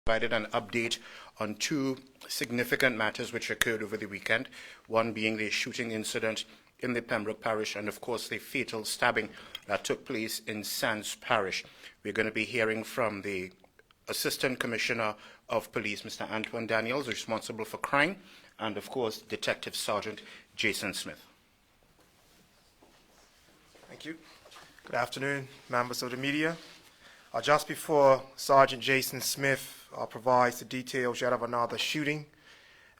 provided an update on two significant matters which occurred over the weekend, one being the shooting incident in the Pembroke parish and, of course, the fatal stabbing that took place in Sands parish. We're going to be hearing from the Assistant Commissioner of Police, Mr. Antoine Daniels, responsible for crime, and, of course, Detective Sergeant Jason Smith. Thank you. Good afternoon, members of the media. Just before Sergeant Jason Smith provides the details yet of another shooting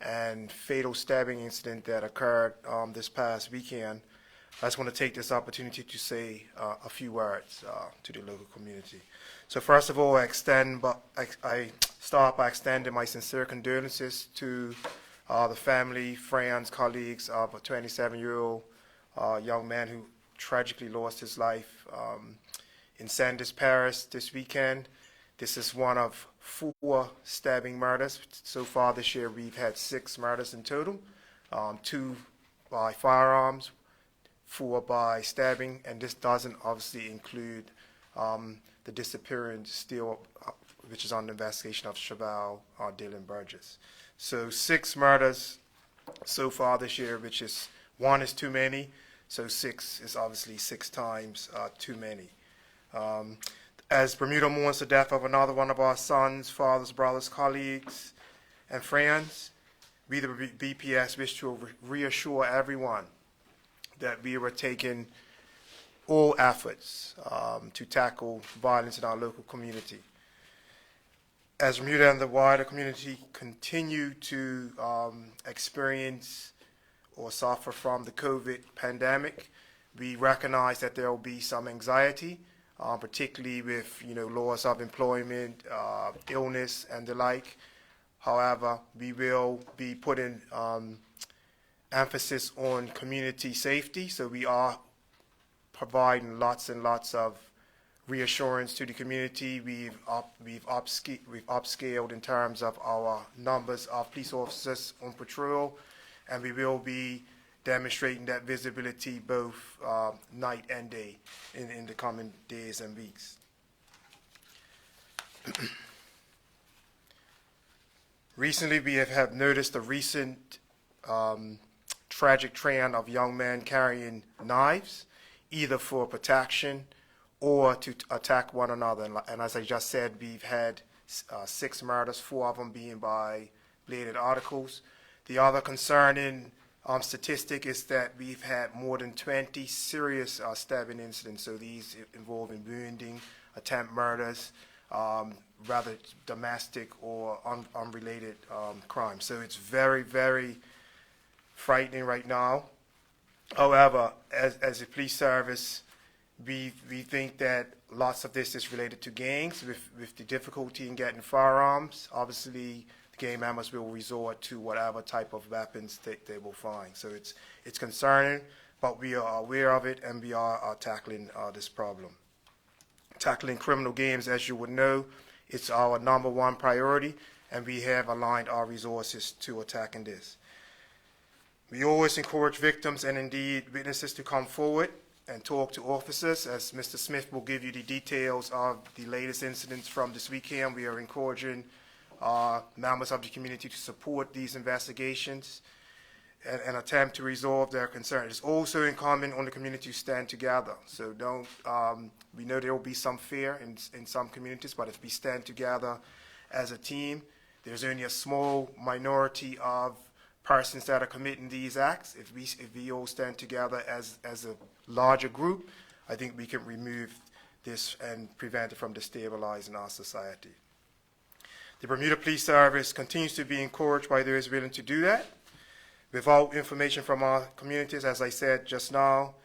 and fatal stabbing incident that occurred this past weekend, I just want to take this opportunity to say a few words to the local community. So first of all, I start by extending my sincere condolences to the family, friends, colleagues of a 27-year-old young man who tragically lost his life in Sands parish this weekend. This is one of 4 stabbing murders. So far this year, we've had 6 murders in total, 2 by firearms, 4 by stabbing, and this doesn't obviously include the disappearance still, which is on the investigation of Cheval Dylan Burgess. So 6 murders so far this year, which is 1 is too many, so 6 is obviously 6 times too many. As Bermuda mourns the death of another one of our sons, fathers, brothers, colleagues, and friends, we the BPS wish to reassure everyone that we were taking all efforts to tackle violence in our local community. As Bermuda and the wider community continue to experience or suffer from the COVID pandemic, we recognize that there will be some anxiety, particularly with loss of employment, illness, and the like. However, we will be putting emphasis on community safety, so we are providing lots and lots of reassurance to the community. We've upscaled in terms of our numbers of police officers on patrol, and we will be demonstrating that visibility both night and day in the coming days and weeks. Recently, we have noticed a recent tragic trend of young men carrying knives, either for protection or to attack one another. And as I just said, we've had 6 murders, 4 of them being by bladed articles. The other concerning statistic is that we've had more than 20 serious stabbing incidents, so these involving wounding, attempt murders, rather domestic or unrelated crimes. So it's very, very frightening right now. However, as a police service, we think that lots of this is related to gangs with the difficulty in getting firearms. Obviously, the gang members will resort to whatever type of weapons they will find. So it's concerning, but we are aware of it, and we are tackling this problem. Tackling criminal gangs, as you would know, it's our #1 priority, and we have aligned our resources to attacking this. We always encourage victims and indeed witnesses to come forward and talk to officers. As Mr. Smith will give you the details of the latest incidents from this weekend, we are encouraging members of the community to support these investigations and attempt to resolve their concerns. It's also incumbent on the community to stand together. So we know there will be some fear in some communities, but if we stand together as a team, there's only a small minority of persons that are committing these acts. If we all stand together as a larger group, I think we can remove this and prevent it from destabilizing our society. The Bermuda Police Service continues to be encouraged by those willing to do that. Without information from our communities, as I said just now,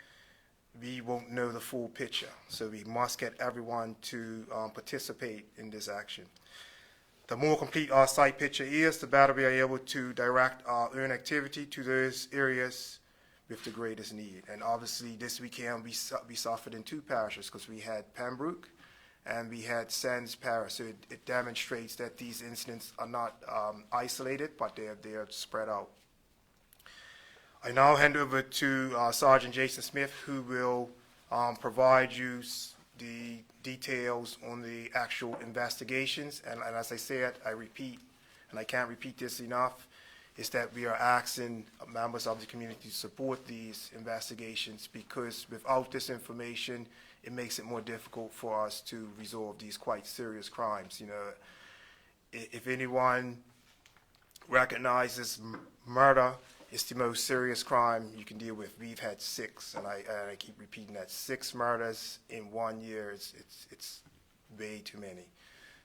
we won't know the full picture. So we must get everyone to participate in this action. The more complete our site picture is, the better we are able to direct our own activity to those areas with the greatest need. And obviously this weekend we suffered in 2 parishes because we had Pembroke and we had Sands parish. So it demonstrates that these incidents are not isolated, but they are spread out. I now hand over to Sergeant Jason Smith, who will provide you the details on the actual investigations. And as I said, I repeat, and I can't repeat this enough, is that we are asking members of the community to support these investigations, because without this information, it makes it more difficult for us to resolve these quite serious crimes. You know, if anyone recognizes murder is the most serious crime you can deal with, we've had 6, and I keep repeating that, 6 murders in 1 year. It's way too many.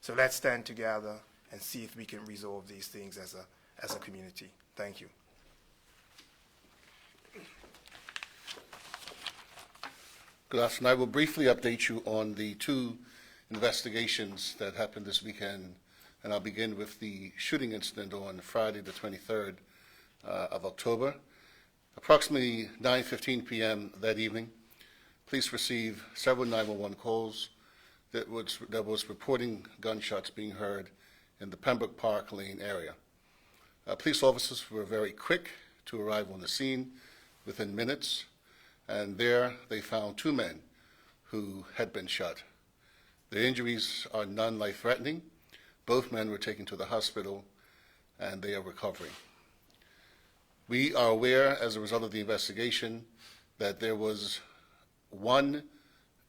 So let's stand together and see if we can resolve these things as a community. Thank you. Good afternoon. I will briefly update you on the 2 investigations that happened this weekend, and I'll begin with the shooting incident on Friday the 23rd of October. Approximately 9:15 p.m. that evening, police received several 911 calls that was reporting gunshots being heard in the Pembroke Park Lane area. Police officers were very quick to arrive on the scene within minutes, and there they found 2 men who had been shot. Their injuries are non-life-threatening. Both men were taken to the hospital, and they are recovering. We are aware, as a result of the investigation, that there was one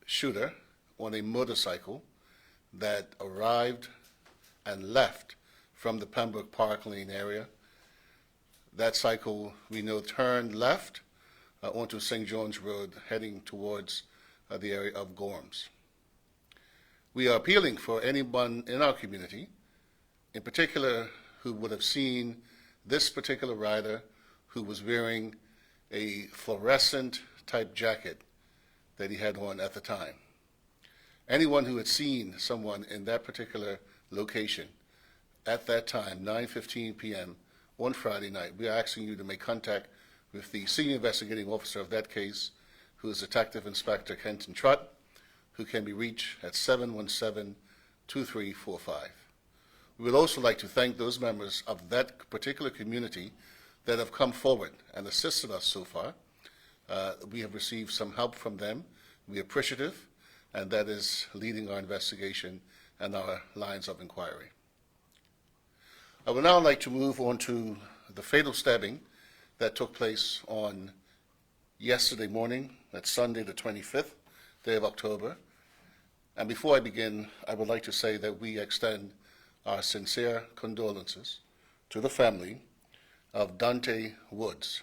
shooter on a motorcycle that arrived and left from the Pembroke Park Lane area. That cycle, we know, turned left onto St. John's Road, heading towards the area of Gorms. We are appealing for anyone in our community, in particular, who would have seen this particular rider who was wearing a fluorescent type jacket that he had on at the time. Anyone who had seen someone in that particular location at that time, 9:15 p.m. on Friday night, we are asking you to make contact with the senior investigating officer of that case, who is Detective Inspector Kenton Trott, who can be reached at 717-2345. We would also like to thank those members of that particular community that have come forward and assisted us so far. We have received some help from them. We are appreciative, and that is leading our investigation and our lines of inquiry. I would now like to move on to the fatal stabbing that took place on yesterday morning, that's Sunday the 25th day of October. And before I begin, I would like to say that we extend our sincere condolences to the family of Dante Woods,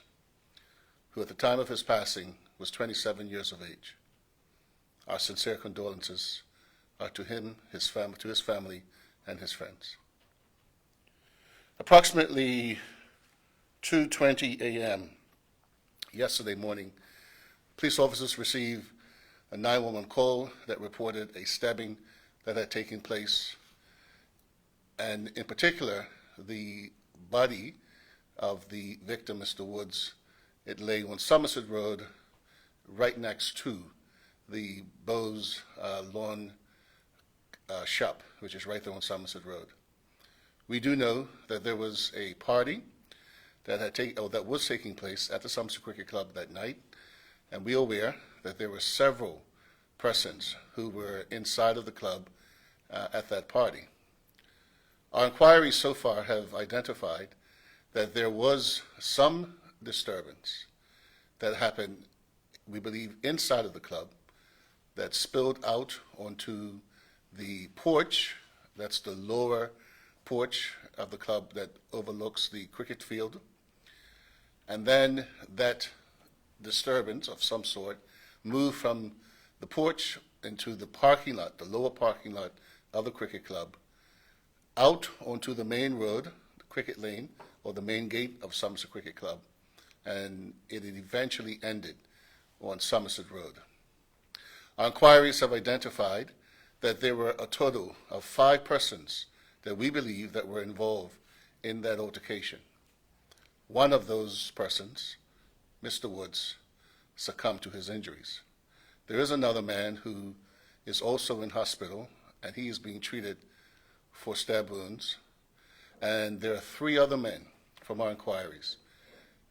who at the time of his passing was 27 years of age. Our sincere condolences are to him, his family, and his friends. Approximately 2:20 a.m. yesterday morning, police officers received a 911 call that reported a stabbing that had taken place, and in particular, the body of the victim, Mr. Woods, it lay on Somerset Road, right next to the Bose Lawn shop, which is right there on Somerset Road. We do know that there was a party that was taking place at the Somerset Cricket Club that night, and we are aware that there were several persons who were inside of the club at that party. Our inquiries so far have identified that there was some disturbance that happened, we believe, inside of the club that spilled out onto the porch. That's the lower porch of the club that overlooks the cricket field. And then that disturbance of some sort moved from the porch into the parking lot, the lower parking lot of the cricket club, out onto the main road, the cricket lane, or the main gate of Somerset Cricket Club, and it eventually ended on Somerset Road. Our inquiries have identified that there were a total of 5 persons that we believe that were involved in that altercation. One of those persons, Mr. Woods, succumbed to his injuries. There is another man who is also in hospital, and he is being treated for stab wounds. And there are 3 other men from our inquiries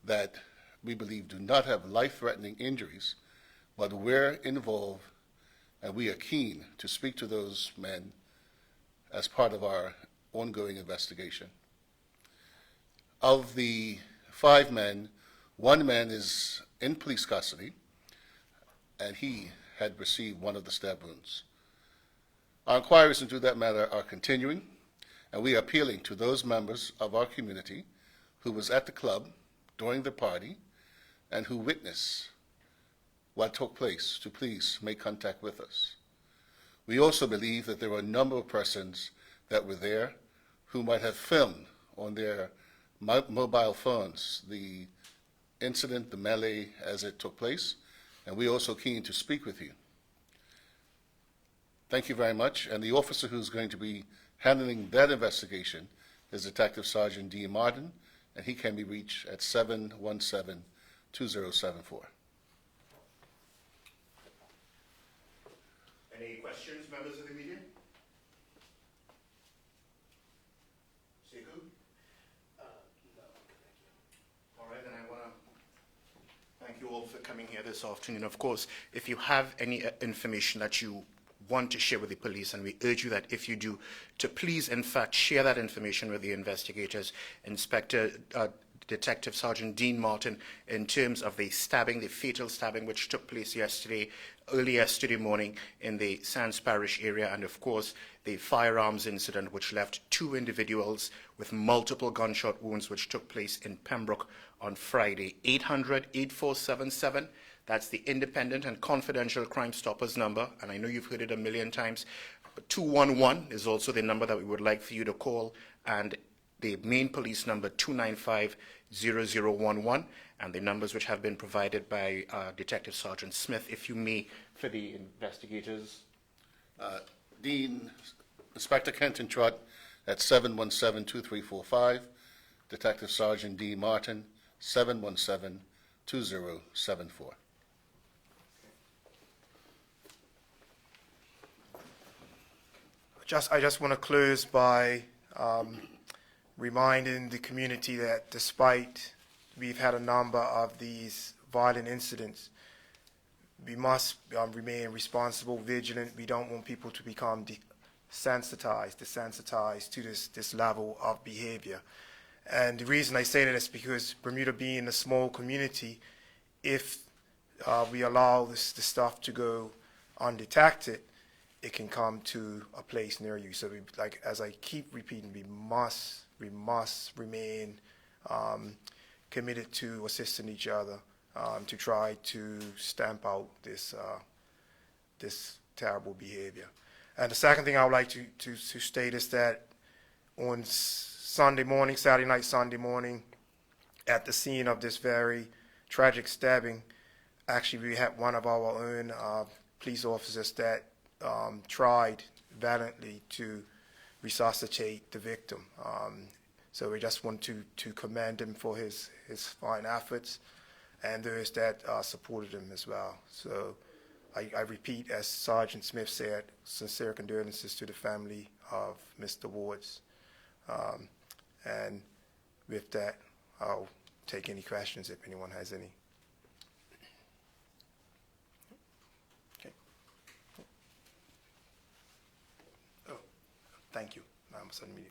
that we believe do not have life-threatening injuries, but were involved and we are keen to speak to those men as part of our ongoing investigation. Of the 5 men, 1 man is in police custody, and he had received one of the stab wounds. Our inquiries into that matter are continuing, and we are appealing to those members of our community who was at the club during the party and who witnessed what took place to please make contact with us. We also believe that there were a number of persons that were there who might have filmed on their mobile phones the incident, the melee as it took place, and we're also keen to speak with you. Thank you very much, and the officer who's going to be handling that investigation is Detective Sergeant D. Martin, and he can be reached at 717-2074. Any questions, members of the media? Sekou? No, thank you. All right, then I want to thank you all for coming here this afternoon. Of course, if you have any information that you want to share with the police, and we urge you that if you do, to please, in fact, share that information with the investigators, Inspector Detective Sergeant Dean Martin, in terms of the stabbing, the fatal stabbing which took place early yesterday morning in the Sands Parish area, and of course the firearms incident which left 2 individuals with multiple gunshot wounds which took place in Pembroke on Friday. 800-8477. That's the independent and confidential Crime Stoppers number, and I know you've heard it a million times. But 211 is also the number that we would like for you to call, and the main police number 295-0011, and the numbers which have been provided by Detective Sergeant Smith, if you may, for the investigators. Dean, Inspector Kenton Trott at 717-2345, Detective Sergeant D. Martin, 717-2074. I just want to close by reminding the community that despite we've had a number of these violent incidents, we must remain responsible, vigilant. We don't want people to become desensitized to this level of behavior. And the reason I say that is because Bermuda being a small community, if we allow this stuff to go undetected, it can come to a place near you. So, as I keep repeating, we must remain committed to assisting each other to try to stamp out this terrible behavior. And the second thing I would like to state is that on Saturday night, Sunday morning, at the scene of this very tragic stabbing, actually we had one of our own police officers that tried valiantly to resuscitate the victim. So we just want to commend him for his fine efforts, and those that supported him as well. So I repeat, as Sergeant Smith said, sincere condolences to the family of Mr. Wards. And with that, I'll take any questions if anyone has any. Okay. Oh, thank you, Madam Media.